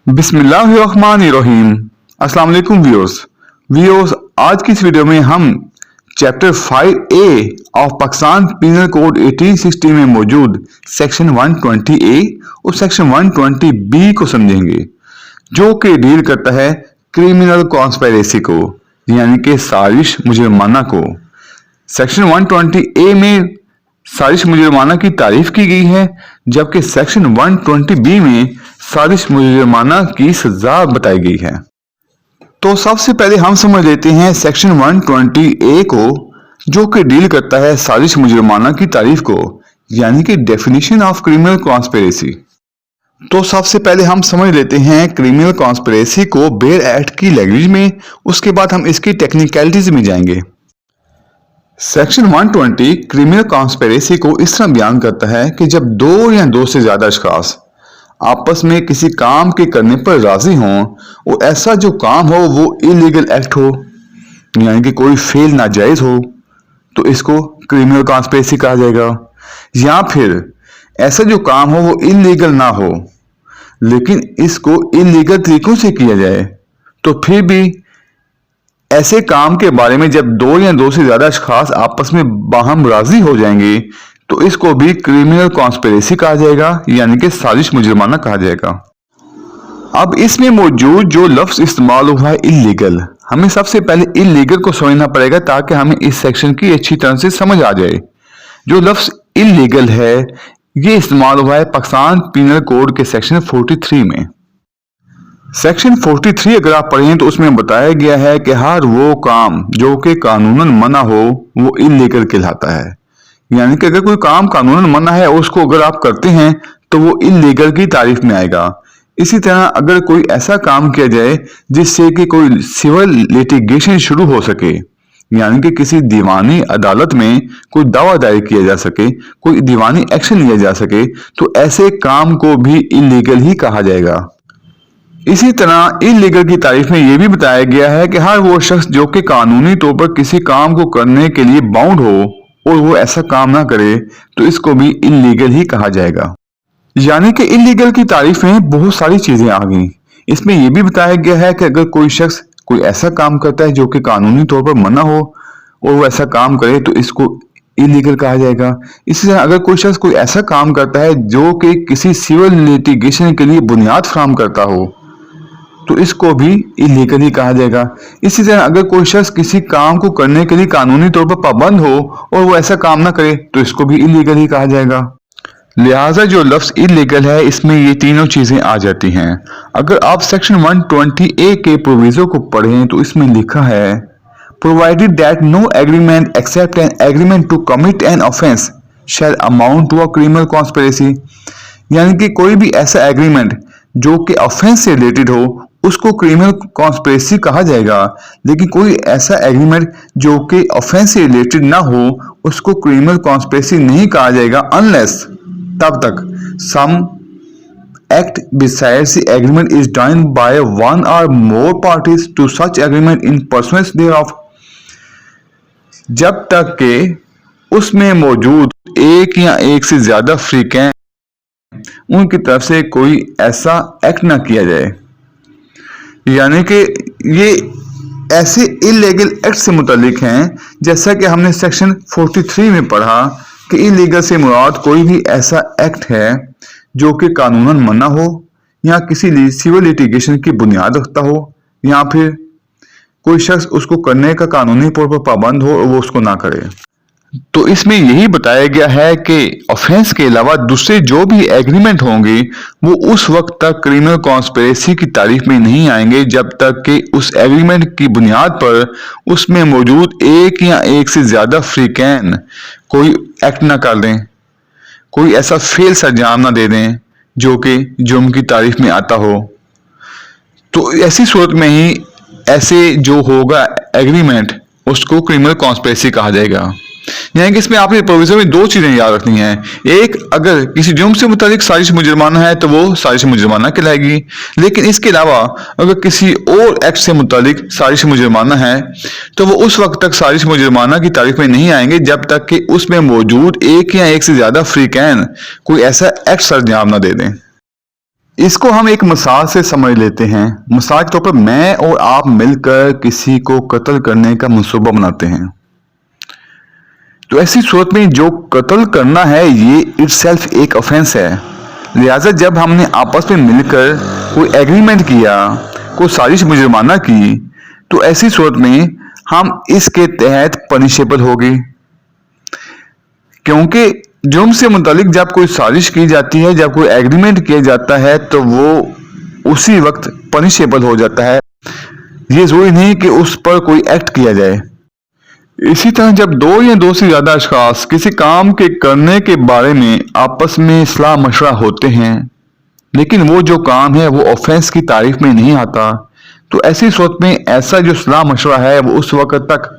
बिस्मिल्लाहिर्रहमानिर्रहीम। अस्सलाम वालेकुम व्यूअर्स, आज की इस वीडियो में हम chapter 5A of Pakistan penal code 1860 में मौजूद सेक्शन 120A और सेक्शन 120B को समझेंगे, जो कि डील करता है क्रिमिनल कॉन्स्पिरेसी को, यानी कि साजिश मुजरमाना को। सेक्शन 120A में साजिश मुजरमाना की तारीफ की गई है, जबकि सेक्शन 120B में साजिश मुजरमाना की सजा बताई गई है। तो सबसे पहले हम समझ लेते हैं सेक्शन 120A को, जो कि डील करता है साजिश मुजरमाना की तारीफ को, यानी कि डेफिनेशन ऑफ क्रिमिनल कॉन्स्पिरेसी। तो सबसे पहले हम समझ लेते हैं क्रिमिनल कॉन्स्पिरेसी को बेयर एक्ट की लैंग्वेज में, उसके बाद हम इसकी टेक्निकलिटीज में जाएंगे। सेक्शन 120 क्रिमिनल कॉन्स्पिरेसी को इस तरह बयान करता है कि जब दो या दो से ज्यादा अशखास आपस में किसी काम के करने पर राजी हों और ऐसा जो काम हो वो इलीगल एक्ट हो, यानी कि कोई फेल नाजायज हो, तो इसको क्रिमिनल कॉन्स्पिरेसी कहा जाएगा। या फिर ऐसा जो काम हो वो इलीगल ना हो लेकिन इसको इलीगल तरीकों से किया जाए, तो फिर भी ऐसे काम के बारे में जब दो या दो से ज्यादा अशखास आपस में बाहम राजी हो जाएंगे तो इसको भी क्रिमिनल कॉन्स्पिरेसी कहा जाएगा, यानी कि साजिश मुजरमाना कहा जाएगा। अब इसमें मौजूद जो लफ्ज इस्तेमाल हुआ है इलीगल, हमें सबसे पहले इलीगल को समझना पड़ेगा ताकि हमें इस सेक्शन की अच्छी तरह से समझ आ जाए। जो लफ्ज इलीगल है ये इस्तेमाल हुआ है पाकिस्तान पिनल कोड के सेक्शन 43 में। सेक्शन 43 अगर आप पढ़ें तो उसमें बताया गया है कि हर वो काम जो कि कानूनन मना हो वो इलीगल कहलाता है, यानी कि अगर कोई काम कानूनन मना है और उसको अगर आप करते हैं तो वो इलीगल की तारीफ में आएगा। इसी तरह अगर कोई ऐसा काम किया जाए जिससे कि कोई सिविल लिटिगेशन शुरू हो सके, यानी कि किसी दीवानी अदालत में कोई दावा दायर किया जा सके, कोई दीवानी एक्शन लिया जा सके, तो ऐसे काम को भी इलीगल ही कहा जाएगा। इसी तरह इलीगल की तारीफ में यह भी बताया गया है कि हर वो शख्स जो कि कानूनी तौर पर किसी काम को करने के लिए बाउंड हो और वो ऐसा काम ना करे तो इसको भी इलीगल ही कहा जाएगा। यानी कि इलीगल की तारीफ में बहुत सारी चीजें आ गई। इसमें यह भी बताया गया है कि अगर कोई शख्स कोई ऐसा काम करता है जो कि कानूनी तौर पर मना हो और वो ऐसा काम करे तो इसको इलीगल कहा जाएगा। इसी तरह अगर कोई शख्स कोई ऐसा काम करता है जो कि किसी सिविल लिटिगेशन के लिए बुनियाद फराहम करता हो तो इसको भी इलीगल ही कहा जाएगा। इसी तरह अगर कोई शख्स किसी काम को करने के लिए कानूनी तौर पर पाबंद हो और वो ऐसा काम ना करे तो इसको भी इलीगल ही कहा जाएगा। लिहाजा जो लफ्ज इलीगल है इसमें ये तीनों चीजें आ जाती हैं। अगर आप सेक्शन 120A के प्रोविजो को पढ़ें तो इसमें लिखा है, provided that no agreement except an agreement to commit an offence shall amount to a criminal conspiracy, यानी कि कोई भी ऐसा एग्रीमेंट जो कि ऑफेंस से रिलेटेड हो उसको क्रिमिनल कॉन्स्पिरेसी कहा जाएगा, लेकिन कोई ऐसा एग्रीमेंट जो कि ऑफेंस से रिलेटेड ना हो उसको क्रिमिनल कॉन्स्पिरेसी नहीं कहा जाएगा अनलेस तब तक some act besides the agreement is done by one और more parties to such agreement in pursuance thereof, जब तक के उसमें मौजूद एक या एक से ज्यादा फ्रीकैन उनकी तरफ से कोई ऐसा एक्ट ना किया जाए। यानी कि ये ऐसे इलीगल एक्ट से मुतालिक हैं, जैसा कि हमने सेक्शन 43 में पढ़ा कि इलीगल से मुराद कोई भी ऐसा एक्ट है जो कि कानूनन मना हो या किसी सिविल लिटिगेशन की बुनियाद रखता हो या फिर कोई शख्स उसको करने का कानूनी तौर पर पाबंद हो और वो उसको ना करे। तो इसमें यही बताया गया है कि ऑफेंस के अलावा दूसरे जो भी एग्रीमेंट होंगे वो उस वक्त तक क्रिमिनल कॉन्स्पिरेसी की तारीफ में नहीं आएंगे जब तक कि उस एग्रीमेंट की बुनियाद पर उसमें मौजूद एक या एक से ज्यादा फ्रीकैन कोई एक्ट ना कर दें, कोई ऐसा फेल सरंजाम ना दे दें जो कि जुर्म की तारीफ में आता हो। तो ऐसी सूरत में ही ऐसे जो होगा एग्रीमेंट उसको क्रिमिनल कॉन्स्पिरेसी कहा जाएगा। यानी कि इसमें आपने प्रोविजन में दो चीजें याद रखनी है, एक अगर किसी जुर्म से मुतालिक साजिश मुजरमाना है तो वो साजिश मुजरमाना कहलाएगी, लेकिन इसके अलावा अगर किसी और एक्ट से मुतालिक साजिश मुजरमाना है तो वो उस वक्त तक साजिश मुजरमाना की तारीफ में नहीं आएंगे जब तक कि उसमें मौजूद एक या एक से ज्यादा फ्रीकैन कोई ऐसा एक्ट सरंजाम ना दे दें। इसको हम एक मिसाल से समझ लेते हैं। मिसाल के तौर पर मैं और आप मिलकर किसी को कत्ल करने का मंसूबा बनाते हैं। तो ऐसी सूरत में जो कत्ल करना है ये इटसेल्फ एक ऑफेंस है। लिहाजा जब हमने आपस में मिलकर कोई एग्रीमेंट किया, कोई साजिश मुजरमाना की, तो ऐसी सूरत में हम इसके तहत पनिशेबल होगी, क्योंकि जुर्म से मुतालिक जब कोई साजिश की जाती है, जब कोई एग्रीमेंट किया जाता है तो वो उसी वक्त पनिशेबल हो जाता है। ये जरूरी नहीं कि उस पर कोई एक्ट किया जाए। इसी तरह जब दो या दो से ज्यादा अशखास किसी काम के करने के बारे में आपस में सलाह मशवरा होते हैं, लेकिन वो जो काम है वो ऑफेंस की तारीफ में नहीं आता, तो ऐसी सूरत में ऐसा जो सलाह मशवरा है वो उस वक्त तक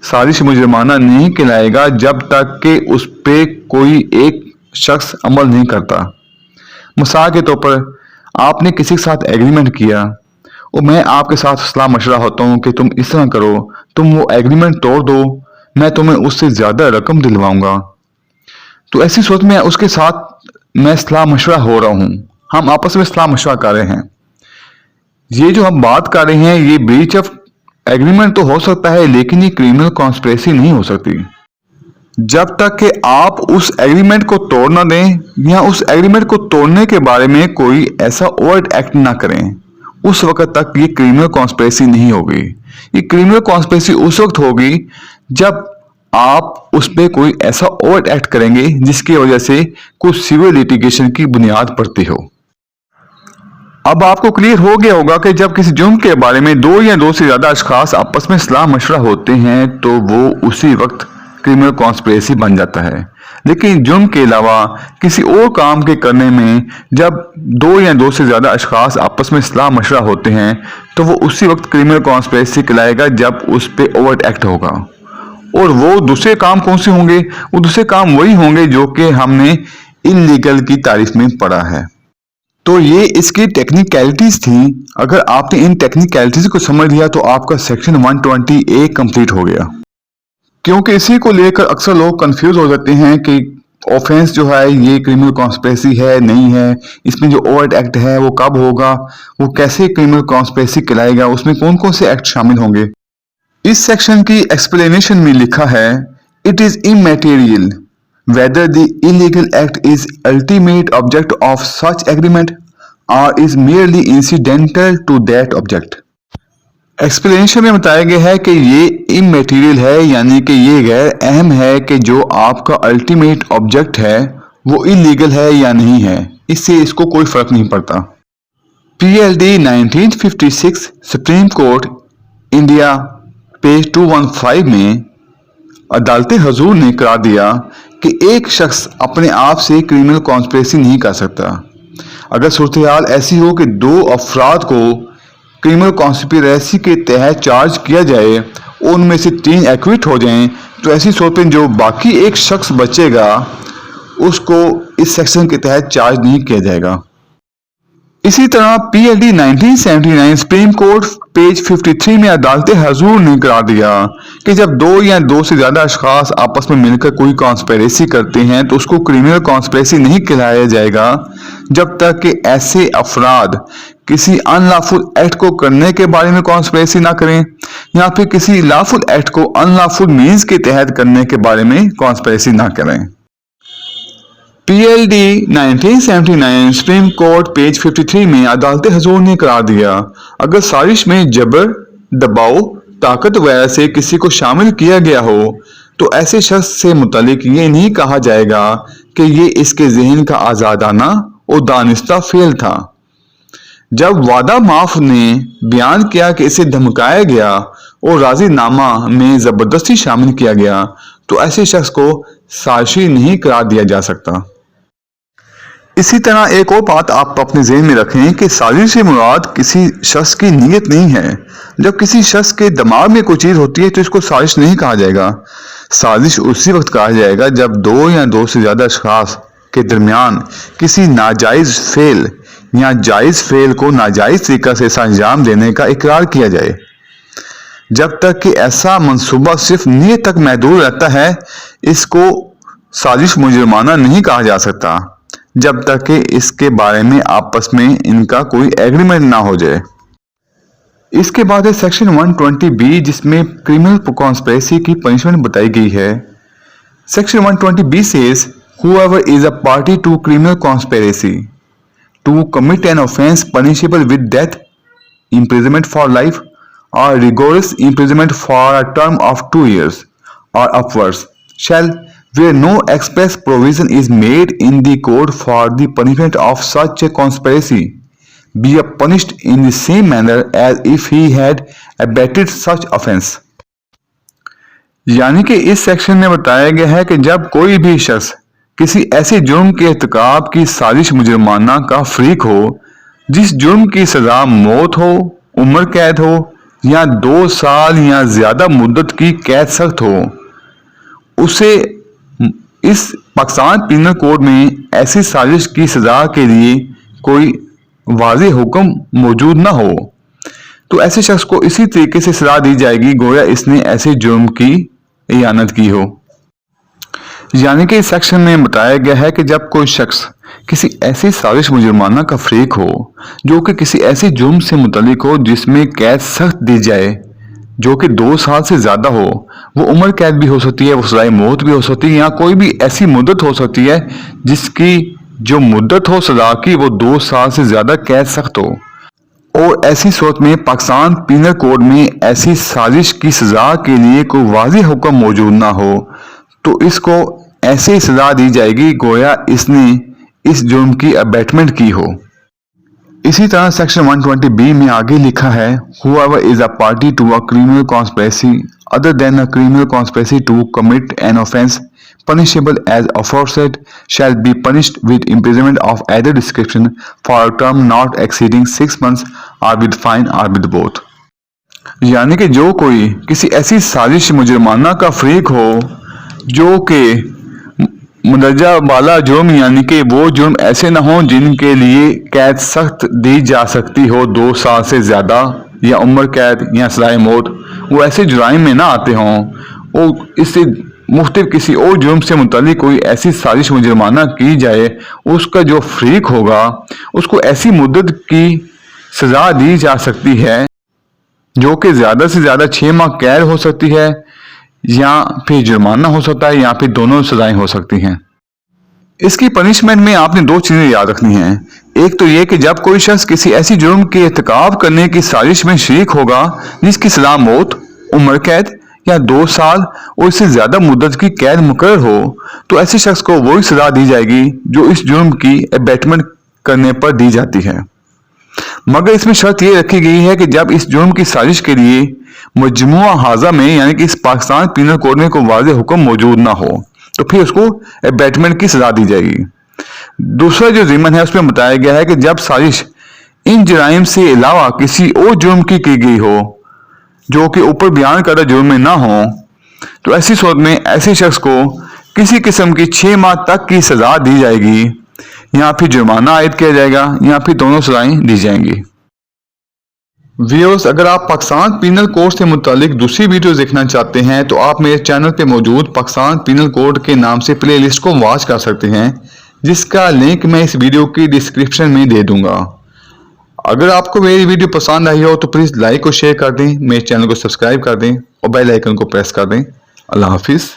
साजिश मुजरमाना नहीं कहलाएगा जब तक कि उस पे कोई एक शख्स अमल नहीं करता। मिसाल के तौर पर आपने किसी के साथ एग्रीमेंट किया और मैं आपके साथ सलाह मशवरा होता हूँ कि तुम इस तरह करो, तुम वो एग्रीमेंट तोड़ दो, मैं तुम्हें उससे ज्यादा रकम दिलवाऊंगा। तो ऐसी सूरत में उसके साथ मैं सलाह मशवरा हो रहा हूँ, हम आपस में सलाह मशवरा कर रहे हैं। ये जो हम बात कर रहे हैं ये ब्रीच ऑफ एग्रीमेंट तो हो सकता है, लेकिन ये क्रिमिनल कॉन्स्पिरेसी नहीं हो सकती जब तक कि आप उस एग्रीमेंट को तोड़ ना दें या उस एग्रीमेंट को तोड़ने के बारे में कोई ऐसा ओवर्ट एक्ट ना करें। उस वक्त तक ये क्रिमिनल कॉन्स्पिरेसी नहीं होगी। ये क्रिमिनल कॉन्स्पिरेसी उस वक्त होगी जब आप उस पर कोई ऐसा ओवर्ट एक्ट करेंगे जिसकी वजह से कुछ सिविल लिटिगेशन की बुनियाद पड़ती हो। अब आपको क्लियर हो गया होगा कि जब किसी जुर्म के बारे में दो या दो से ज्यादा अशखास आपस में सलाह मशवरा होते हैं तो वो उसी वक्त क्रिमिनल कॉन्स्पिरेसी बन जाता है। लेकिन जुर्म के अलावा किसी और काम के करने में जब दो या दो से ज्यादा अशखास आपस में सलाह मशवरा होते हैं तो वो उसी वक्त क्रिमिनल कॉन्स्पिरेसी कहलाएगा जब उस पर ओवर्ट एक्ट होगा। और वो दूसरे काम कौन से होंगे? वो दूसरे काम वही होंगे जो कि हमने इलीगल की तारीफ में पढ़ा है। तो ये इसकी टेक्निकलिटीज थी। अगर आपने इन टेक्निकलिटीज को समझ लिया तो आपका सेक्शन 120A कंप्लीट हो गया। क्योंकि इसी को लेकर अक्सर लोग कंफ्यूज हो जाते हैं कि ऑफेंस जो है ये क्रिमिनल कॉन्स्पिरेसी है नहीं है, इसमें जो ओवर्ट एक्ट है वो कब होगा, वो कैसे क्रिमिनल कॉन्स्पिरेसी कहलाएगा, उसमें कौन कौन से एक्ट शामिल होंगे। इस सेक्शन की एक्सप्लेनेशन में लिखा है it is इमैटेरियल whether the illegal act is ultimate object of such agreement or is merely incidental to that object। Explanation में बताया गया है कि ये इमैटेरियल है, यानी कि ये गैर अहम है कि जो आपका अल्टीमेट ऑब्जेक्ट है वो इलीगल है या नहीं है, इससे इसको कोई फर्क नहीं पड़ता। PLD 1956 supreme court India page 215 में अदालत हजूर ने करार दिया कि एक शख्स अपने आप से क्रिमिनल कॉन्स्पिरेसी नहीं कर सकता। अगर सूरत हाल ऐसी हो कि दो अफराद को क्रिमिनल कॉन्स्पिरेसी के तहत चार्ज किया जाए और उनमें से 3 एक्विट हो जाएं, तो ऐसी सूरत में जो बाकी एक शख्स बचेगा उसको इस सेक्शन के तहत चार्ज नहीं किया जाएगा। इसी तरह PLD 1979 सुप्रीम कोर्ट पेज 53 में अदालत हजूर ने करार दिया कि जब दो या दो से ज्यादा अशखास आपस में मिलकर कोई कॉन्स्पिरेसी करते हैं तो उसको क्रिमिनल कॉन्स्पिरेसी नहीं कहलाया जाएगा जब तक कि ऐसे अफराद किसी अनलॉफुल एक्ट को करने के बारे में कॉन्स्पिरेसी ना करें या फिर किसी लॉफुल एक्ट को अनलॉफुल मीन्स के तहत करने के बारे में कॉन्स्पिरेसी ना करें। PLD 1979 सुप्रीम कोर्ट पेज 53 में अदालत हजूर ने करार दिया अगर साजिश में जबर, दबाव, ताकत वगैरह से किसी को शामिल किया गया हो तो ऐसे शख्स से मुतालिक ये नहीं कहा जाएगा कि ये इसके जहन का आजादाना और दानिस्ता फेल था। जब वादा माफ ने बयान किया कि इसे धमकाया गया और राजीनामा में जबरदस्ती शामिल किया गया तो ऐसे शख्स को साजिशी नहीं करार दिया जा सकता। इसी तरह एक और बात आप अपने ज़हन में रखें कि साजिश से मुराद किसी शख्स की नीयत नहीं है। जब किसी शख्स के दिमाग में कोई चीज़ होती है तो इसको साजिश नहीं कहा जाएगा। साजिश उसी वक्त कहा जाएगा जब दो या दो से ज़्यादा अशखास के दरमियान किसी नाजायज़ फेल या जायज़ फेल को नाजायज़ तरीका से अंजाम देने का इकरार किया जाए। जब तक कि ऐसा मंसूबा सिर्फ नीयत तक महदूद रहता है इसको साजिश मुजरमाना नहीं कहा जा सकता। जब तक कि इसके बारे में आपस में इनका कोई एग्रीमेंट ना हो जाए। इसके बाद है सेक्शन 120B, जिसमें क्रिमिनल कॉन्स्पिरेसी की पनिशमेंट बताई गई है। Section 120B says whoever is a party to criminal conspiracy to commit an offense punishable with death, imprisonment for life, or rigorous imprisonment for a term of 2 years or upwards shall, where no express provision is made in the code for the punishment of such a conspiracy, be punished in the same manner as if he had abetted such offense। यानी कि इस section में बताया गया है कि जब कोई भी शख्स किसी ऐसे जुर्म के इर्तिकाब की साजिश मुजरमाना का फरीक हो जिस जुर्म की सजा मौत हो, उम्र कैद हो या 2 साल या ज्यादा मुद्दत की कैद सख्त हो, उसे इस पाकिस्तान पीनल कोड में ऐसी साजिश की सजा के लिए कोई वाज़ेह हुक्म मौजूद ना हो तो ऐसे शख्स को इसी तरीके से सजा दी जाएगी गोया इसने ऐसे जुर्म की इयानत की हो। यानी कि इस सेक्शन में बताया गया है कि जब कोई शख्स किसी ऐसी साजिश मुजरमाना का फरीक हो जो कि किसी ऐसे जुर्म से मुतल्लिक हो जिसमें कैद सख्त दी जाए जो कि 2 साल से ज्यादा हो, वो उम्र कैद भी हो सकती है, वो सजाए मौत भी हो सकती है, या कोई भी ऐसी मुद्दत हो सकती है जिसकी जो मुद्दत हो सजा की वो 2 साल से ज्यादा कैद सख्त हो। और ऐसी सूरत में पाकिस्तान पीनल कोड में ऐसी साजिश की सजा के लिए कोई वाज़ेह हुक्म मौजूद ना हो तो इसको ऐसे ही सजा दी जाएगी गोया इसने इस जुर्म की अबेटमेंट की हो। इसी तरह सेक्शन 120B में आगे लिखा है whoever is a party to a criminal conspiracy other than a criminal conspiracy to commit an offense punishable as aforesaid shall be punished with imprisonment of either description for a term not exceeding 6 months or with fine or with both। यानी कि जो कोई किसी ऐसी साजिश मुजरमाना का फरीक हो जो कि मुदर्जा वाला जुर्म यानी कि वो जुर्म ऐसे ना हो जिनके लिए कैद सख्त दी जा सकती हो 2 साल से ज्यादा या उम्र कैद या सजाए मौत, वो ऐसे जुराइम में ना आते हों, वो इससे मुख्तलिफ किसी और जुर्म से मुतल्लिक कोई ऐसी साजिश मुजरमाना की जाए, उसका जो फरीक होगा उसको ऐसी मुद्दत की सजा दी जा सकती है जो कि ज्यादा से ज्यादा 6 माह कैद हो सकती है या फिर जुर्माना हो सकता है या फिर दोनों सजाएं हो सकती हैं। इसकी पनिशमेंट में आपने 2 चीजें याद रखनी हैं। एक तो यह कि जब कोई शख्स किसी ऐसी जुर्म के इर्तिकाब करने की साजिश में शरीक होगा जिसकी सजा मौत, उम्र कैद या 2 साल और इससे ज्यादा मुद्दत की कैद मुकर्रर हो तो ऐसे शख्स को वही सजा दी जाएगी जो इस जुर्म की अबेटमेंट करने पर दी जाती है। मगर इसमें शर्त यह रखी गई है कि जब इस जुर्म की साजिश के लिए मजमुआ हाजा में यानी कि इस पाकिस्तान पीनल कोड में कोई वाज़ेह हुक्म मौजूद ना हो तो फिर उसको अबेटमेंट की सजा दी जाएगी। दूसरा जो ज़िमन है उसमें बताया गया है कि जब साजिश इन जराइम से अलावा किसी और जुर्म की गई हो जो कि ऊपर बयान करदा जुर्म में ना हो तो ऐसी सूरत में ऐसे शख्स को किसी किस्म की 6 माह तक की सजा दी जाएगी या फिर जुर्माना आयद किया जाएगा या फिर दोनों सजाएं दी जाएंगी। व्यूअर्स, अगर आप पाकिस्तान पीनल कोड से मुतालिक दूसरी वीडियो देखना चाहते हैं तो आप मेरे चैनल पे मौजूद पाकिस्तान पीनल कोड के नाम से प्लेलिस्ट को वॉच कर सकते हैं जिसका लिंक मैं इस वीडियो की डिस्क्रिप्शन में दे दूंगा। अगर आपको मेरी वीडियो पसंद आई हो तो प्लीज़ लाइक और शेयर कर दें, मेरे चैनल को सब्सक्राइब कर दें और बेल आइकन को प्रेस कर दें। अल्लाह हाफिज़।